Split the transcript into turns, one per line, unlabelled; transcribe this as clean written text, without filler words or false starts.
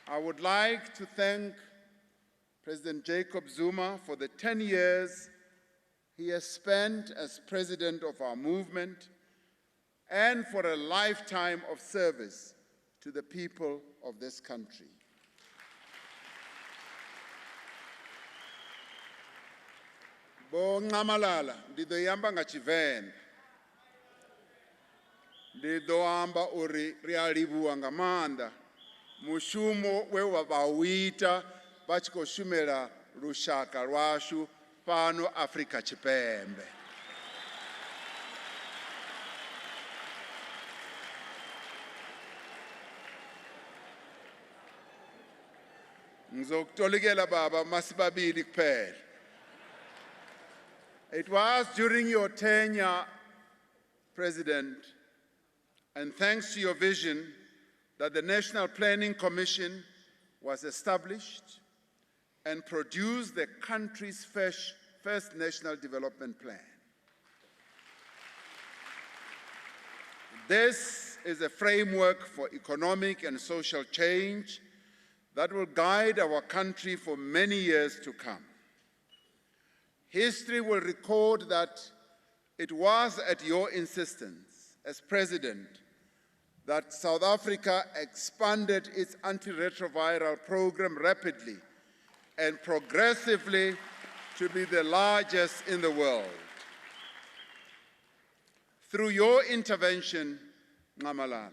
I would like to thank President Jacob Zuma for the 10 years he has spent as president of our movement and for a lifetime of service to the people of this country. Bo Ngamalala, ndido yamba nga Chivenda. Ndido amba uri rialibuwa nga manda. Mushumo we wabawita bachiko shumela lushaka lwashu pano Afrika Chipembe. Ngizokutolikela baba masibabili kuphela. It was during your tenure, President, and thanks to your vision, that the National Planning Commission was established and produced the country's first National Development Plan. This is a framework for economic and social change that will guide our country for many years to come. History will record that it was at your insistence as President that South Africa expanded its antiretroviral program rapidly and progressively to be the largest in the world. Through your intervention, Ngamalala,